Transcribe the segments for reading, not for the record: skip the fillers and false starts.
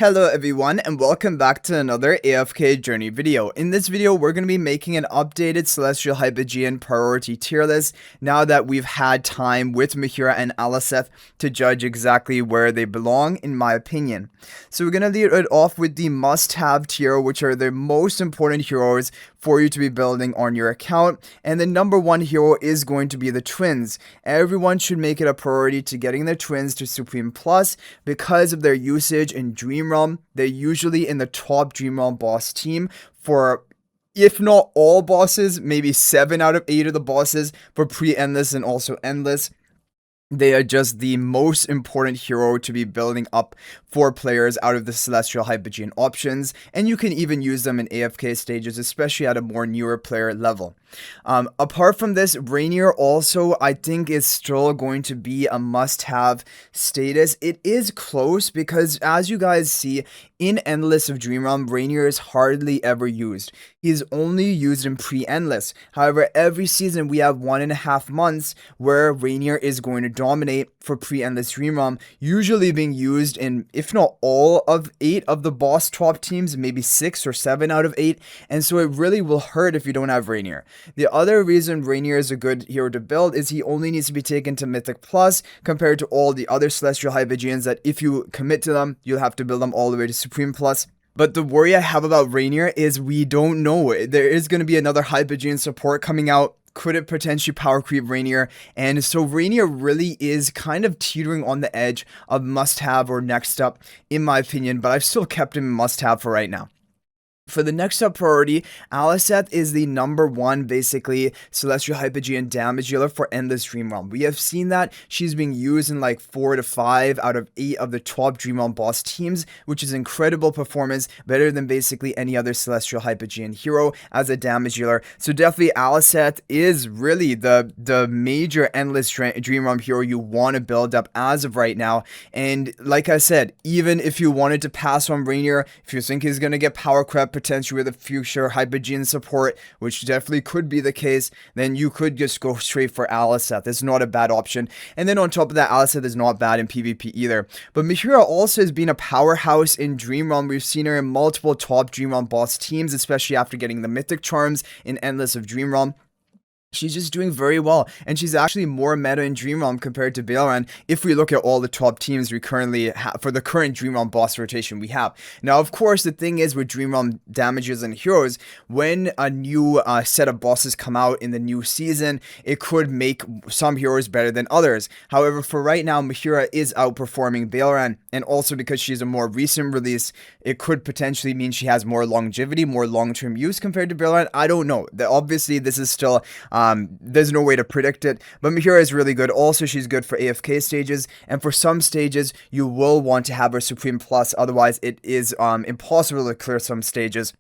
Hello everyone and welcome back to another AFK journey video. In this video we're going to be making an updated Celestial Hypogean priority tier list now that we've had time with Mehira and Aliceth to judge exactly where they belong in my opinion. So we're going to lead it off with the must-have tier, which are the most important heroes for you to be building on your account, and the number one hero is going to be the twins. Everyone should make it a priority to getting their twins to Supreme Plus because of their usage in Dream Realm. They're usually in the top Dream Realm boss team for, if not all bosses, maybe 7 out of 8 of the bosses for pre-endless and also endless. They are just the most important hero to be building up for players out of the Celestial Hypogean options, and you can even use them in AFK stages, especially at a more newer player level. Apart from this, Reinier also, I think, is still going to be a must-have status. It is close because, as you guys see, in Endless of Dream Realm, Reinier is hardly ever used. He's only used in pre-Endless. However, every season we have 1.5 months where Reinier is going to dominate for pre-Endless Dream Realm, usually being used in, if not all of 8 of the boss top teams, maybe 6 or 7 out of 8, and so it really will hurt if you don't have Reinier. The other reason Reinier is a good hero to build is he only needs to be taken to Mythic Plus compared to all the other Celestial Hypogeans that if you commit to them, you'll have to build them all the way to Supreme Plus. But the worry I have about Reinier is we don't know. There is going to be another Hypogean support coming out. Could it potentially power creep Reinier? And so Reinier really is kind of teetering on the edge of must-have or next up, in my opinion, but I've still kept him must-have for right now. For the next up priority, Aliceth is the number one, basically, Celestial Hypogean damage dealer for Endless Dream Realm. We have seen that she's being used in like 4 to 5 out of 8 of the top Dream Realm boss teams, which is incredible performance, better than basically any other Celestial Hypogean hero as a damage dealer. So definitely Aliceth is really the major Endless Dream Realm hero you want to build up as of right now. And like I said, even if you wanted to pass on Reinier, if you think he's going to get power crept, potentially with a future Hypogean support, which definitely could be the case, then you could just go straight for Aliceth. It's not a bad option. And then on top of that, Aliceth is not bad in PvP either. But Mehira also has been a powerhouse in Dream Realm. We've seen her in multiple top Dream Realm boss teams, especially after getting the Mythic Charms in Endless of Dream Realm. She's just doing very well, and she's actually more meta in Dream Realm compared to Baelran if we look at all the top teams we currently have for the current Dream Realm boss rotation we have. Now, of course, the thing is with Dream Realm damages and heroes, when a new set of bosses come out in the new season, it could make some heroes better than others. However, for right now, Mehira is outperforming Baelran, and also because she's a more recent release, it could potentially mean she has more longevity, more long-term use compared to Baelran. I don't know. Obviously, this is still... there's no way to predict it, but Mehira is really good. Also, she's good for AFK stages, and for some stages, you will want to have her Supreme Plus, otherwise it is impossible to clear some stages.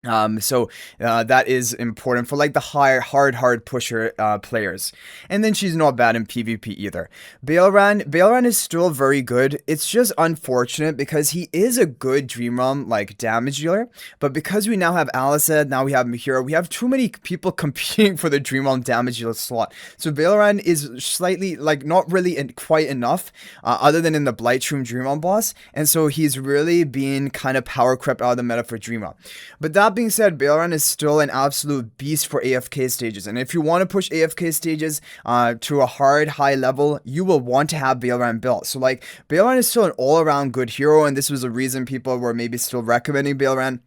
That is important for like the hard pusher players. And then she's not bad in PvP either. Baelran is still very good. It's just unfortunate because he is a good Dream Realm like damage dealer, but because we now have Aliceth, now we have Mehira, we have too many people competing for the Dream Realm damage dealer slot. So Baelran is slightly like not really quite enough, other than in the Blightshroom Dream Realm boss, and so he's really being kind of power crept out of the meta for Dream Realm. But that being said, Baelran is still an absolute beast for AFK stages, and if you want to push AFK stages to a high level, you will want to have Baelran built. So like, Baelran is still an all-around good hero, and this was a reason people were maybe still recommending Baelran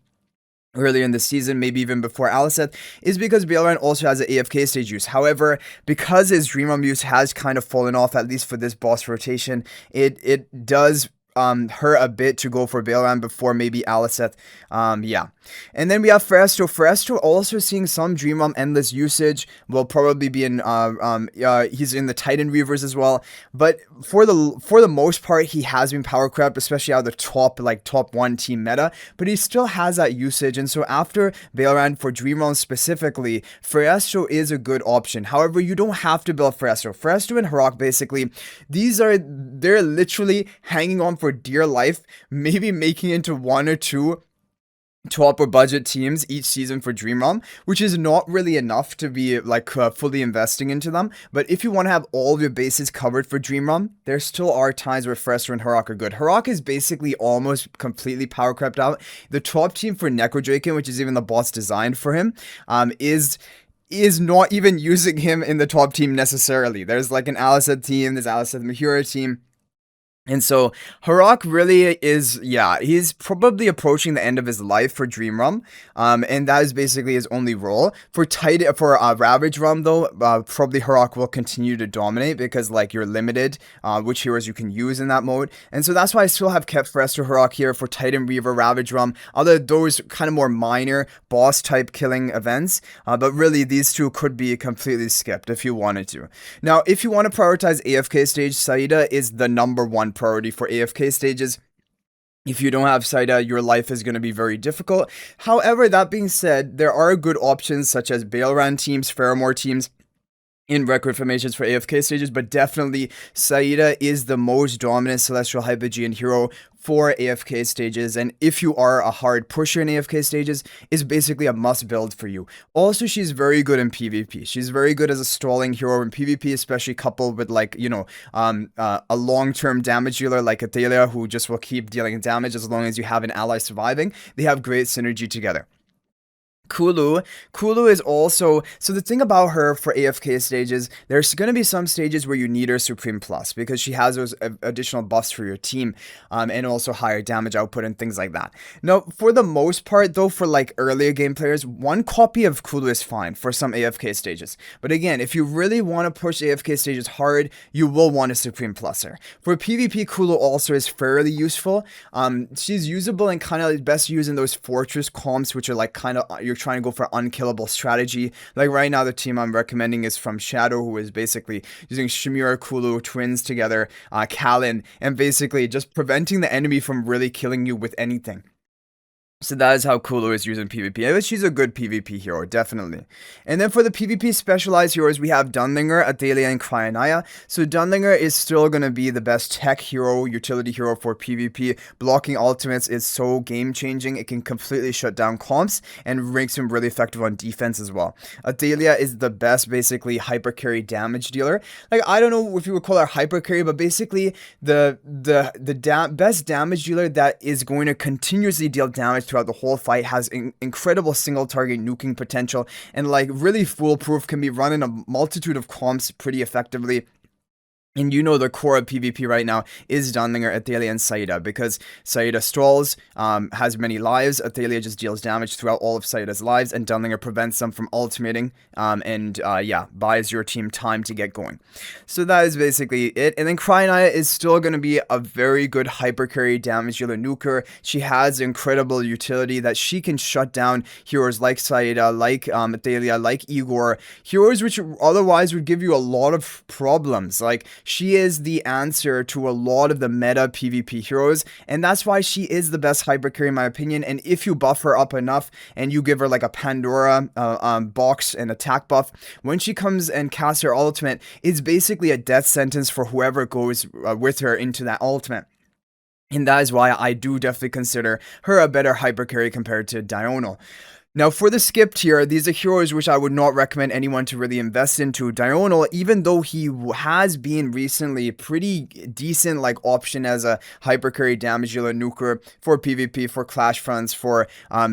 earlier in the season, maybe even before Aliceth, is because Baelran also has an AFK stage use. However, because his Dream Realm use has kind of fallen off, at least for this boss rotation, it does hurt a bit to go for Baelran before maybe Aliceth. Yeah. And then we have Phraesto also seeing some Dream Realm Endless usage. Will probably be in he's in the Titan Reavers as well. But for the most part, he has been power crept, especially out of the top 1 team meta. But he still has that usage. And so after Baelran for Dream Realm specifically, Phraesto is a good option. However, you don't have to build Phraesto. Phraesto and Harak, basically, they're literally hanging on for dear life, maybe making into 1 or 2 top or budget teams each season for Dream Realm, which is not really enough to be like fully investing into them. But if you want to have all of your bases covered for Dream Realm, there still are times where Phraesto and Harak are good. Harak is basically almost completely power crept out. The top team for Necrodraken, which is even the boss designed for him, is not even using him in the top team necessarily. There's like an Aliceth team, there's Aliceth Mehira team. And so Harak really is, yeah, he's probably approaching the end of his life for Dream Realm, and that is basically his only role. For Ravage Realm though, probably Harak will continue to dominate because like you're limited which heroes you can use in that mode, and so that's why I still have kept Phraesto Harak here for Titan Reaver, Ravage Realm, other those kind of more minor boss type killing events, but really these two could be completely skipped if you wanted to. Now, if you want to prioritize AFK stage, Saida is the #1 priority for AFK stages. If you don't have Saida, your life is going to be very difficult. However, that being said, there are good options such as Baelran teams, Pheromore teams, in record formations for AFK stages, but definitely Saida is the most dominant Celestial Hypogean hero for AFK stages, and if you are a hard pusher in AFK stages, is basically a must build for you. Also, she's very good in PvP. She's very good as a stalling hero in PvP, especially coupled with like, you know, a long-term damage dealer like Athalia, who just will keep dealing damage as long as you have an ally surviving. They have great synergy together. Kulu is also, so the thing about her for AFK stages, there's going to be some stages where you need her Supreme Plus because she has those additional buffs for your team, and also higher damage output and things like that. Now, for the most part though, for like earlier game players, one copy of Kulu is fine for some AFK stages. But again, if you really want to push AFK stages hard, you will want a Supreme Plus her. For PvP, Kulu also is fairly useful. She's usable and kind of best used in those fortress comps, which are like kind of, you're trying to go for unkillable strategy. Like right now, the team I'm recommending is from Shadow, who is basically using Shimura, Kulu, twins together, Talene, and basically just preventing the enemy from really killing you with anything. So that is how Kulu is used in PvP. She's a good PvP hero, definitely. And then for the PvP specialized heroes, we have Dunlingr, Athalia, and Cryonaia. So Dunlingr is still going to be the best tech hero, utility hero for PvP. Blocking ultimates is so game-changing. It can completely shut down comps and makes him really effective on defense as well. Athalia is the best, basically, hyper carry damage dealer. Like, I don't know if you would call her hyper carry, but basically the best damage dealer that is going to continuously deal damage throughout the whole fight, has incredible single target nuking potential, and like really foolproof, can be run in a multitude of comps pretty effectively. And you know the core of PvP right now is Dunlingr, Athalia, and Saida, because Saida stalls, has many lives, Athalia just deals damage throughout all of Saida's lives, and Dunlingr prevents them from ultimating, yeah, buys your team time to get going. So that is basically it. And then Cryonaia is still going to be a very good hyper carry damage dealer nuker. She has incredible utility that she can shut down heroes like Saida, like Athalia, like Igor, heroes which otherwise would give you a lot of problems. Like, she is the answer to a lot of the meta PvP heroes, and that's why she is the best hyper carry in my opinion. And if you buff her up enough and you give her like a Pandora box and attack buff, when she comes and casts her ultimate, it's basically a death sentence for whoever goes with her into that ultimate. And that is why I do definitely consider her a better hyper carry compared to Dionel. Now, for the skip tier, these are heroes which I would not recommend anyone to really invest into. Dionel, even though he has been recently pretty decent like option as a hyper carry damage dealer nuker for PvP, for Clash fronts, for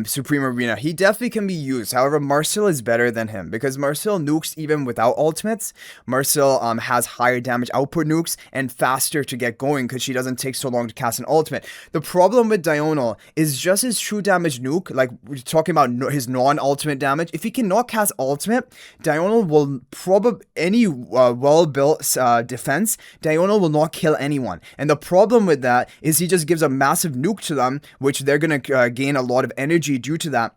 Supreme Arena, he definitely can be used. However, Marcel is better than him because Marcel nukes even without ultimates. Marcel has higher damage output nukes and faster to get going because she doesn't take so long to cast an ultimate. The problem with Dionel is just his true damage nuke, like we're talking about his non-ultimate damage. If he cannot cast ultimate, Dionel will probably, any well-built defense, Dionel will not kill anyone. And the problem with that is he just gives a massive nuke to them, which they're going to gain a lot of energy due to that.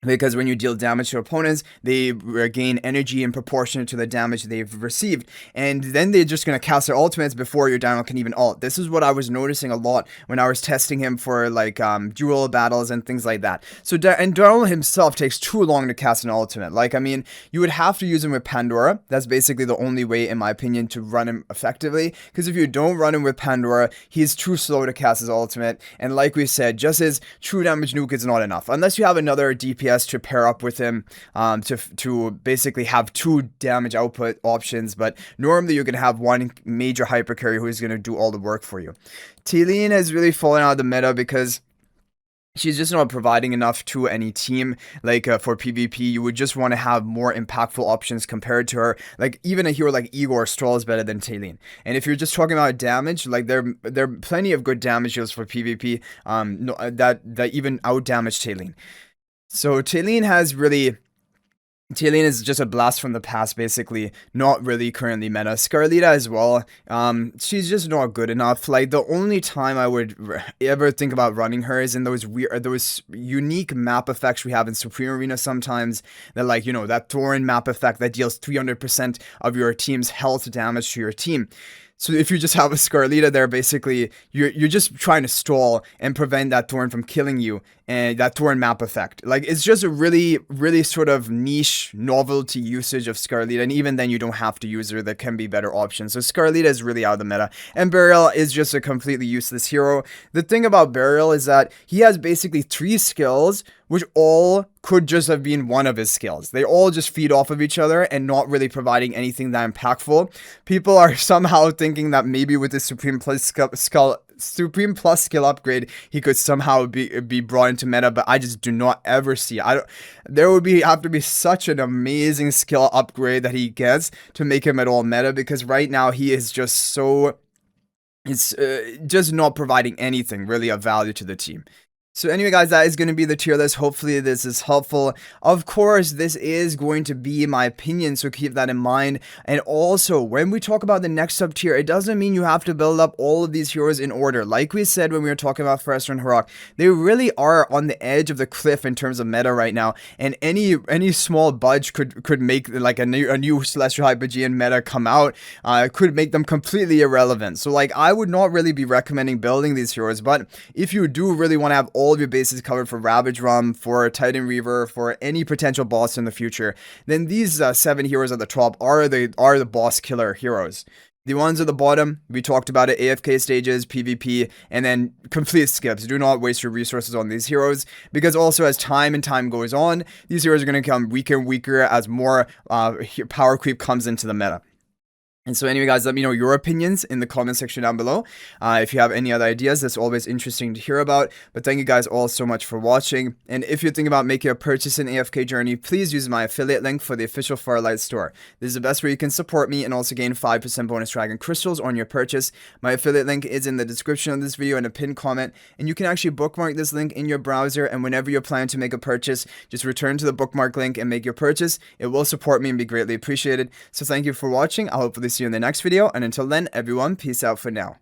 Because when you deal damage to opponents, they gain energy in proportion to the damage they've received. And then they're just going to cast their ultimates before your Dionel can even ult. This is what I was noticing a lot when I was testing him for like duel battles and things like that. So and Dionel himself takes too long to cast an ultimate. Like, I mean, you would have to use him with Pandora. That's basically the only way, in my opinion, to run him effectively. Because if you don't run him with Pandora, he's too slow to cast his ultimate. And like we said, just his true damage nuke is not enough. Unless you have another DPS to pair up with him to basically have 2 damage output options, but normally you're going to have one major hyper carry who's going to do all the work for you. Talene has really fallen out of the meta because she's just not providing enough to any team. Like for PvP, you would just want to have more impactful options compared to her. Like even a hero like Igor Stroll is better than Talene. And if you're just talking about damage, like there are plenty of good damage heals for PvP that even out damage Talene. So Talene is just a blast from the past, basically, not really currently meta. Scarlita as well, she's just not good enough. Like, the only time I would ever think about running her is in those unique map effects we have in Supreme Arena sometimes, that, like, you know, that Thorn map effect that deals 300% of your team's health damage to your team. So if you just have a Scarlita there, basically, you're just trying to stall and prevent that Thorn from killing you, and that Thorn map effect. Like, it's just a really, really sort of niche novelty usage of Scarlita, and even then you don't have to use her. There can be better options. So Scarlita is really out of the meta, and Berial is just a completely useless hero. The thing about Berial is that he has basically 3 skills, which all could just have been one of his skills. They all just feed off of each other and not really providing anything that impactful. People are somehow thinking that maybe with the Supreme Plus skill upgrade, he could somehow be brought into meta, but I just do not ever see. There would have to be such an amazing skill upgrade that he gets to make him at all meta, because right now he is just so, it's just not providing anything really of value to the team. So anyway, guys, that is going to be the tier list. Hopefully this is helpful. Of course, this is going to be my opinion, so keep that in mind. And also, when we talk about the next sub tier, it doesn't mean you have to build up all of these heroes in order. Like we said when we were talking about Phraesto Harak, they really are on the edge of the cliff in terms of meta right now. And any small budge could make like a new Celestial Hypogean meta come out. Could make them completely irrelevant. So like, I would not really be recommending building these heroes. But if you do really want to have all of your bases covered for Ravage Rum, for Titan Reaver, for any potential boss in the future, then these 7 heroes at the top are the boss killer heroes. The ones at the bottom, we talked about it, AFK stages, PvP, and then complete skips. Do not waste your resources on these heroes, because also as time goes on, these heroes are going to become weaker and weaker as more power creep comes into the meta. And so anyway, guys, let me know your opinions in the comment section down below. If you have any other ideas, that's always interesting to hear about. But thank you guys all so much for watching. And if you're thinking about making a purchase in AFK Journey, please use my affiliate link for the official Farlight store. This is the best way you can support me and also gain 5% bonus dragon crystals on your purchase. My affiliate link is in the description of this video and a pinned comment. And you can actually bookmark this link in your browser. And whenever you're planning to make a purchase, just return to the bookmark link and make your purchase. It will support me and be greatly appreciated. So thank you for watching. I'll hopefully see you in the next video, and until then, everyone, peace out for now.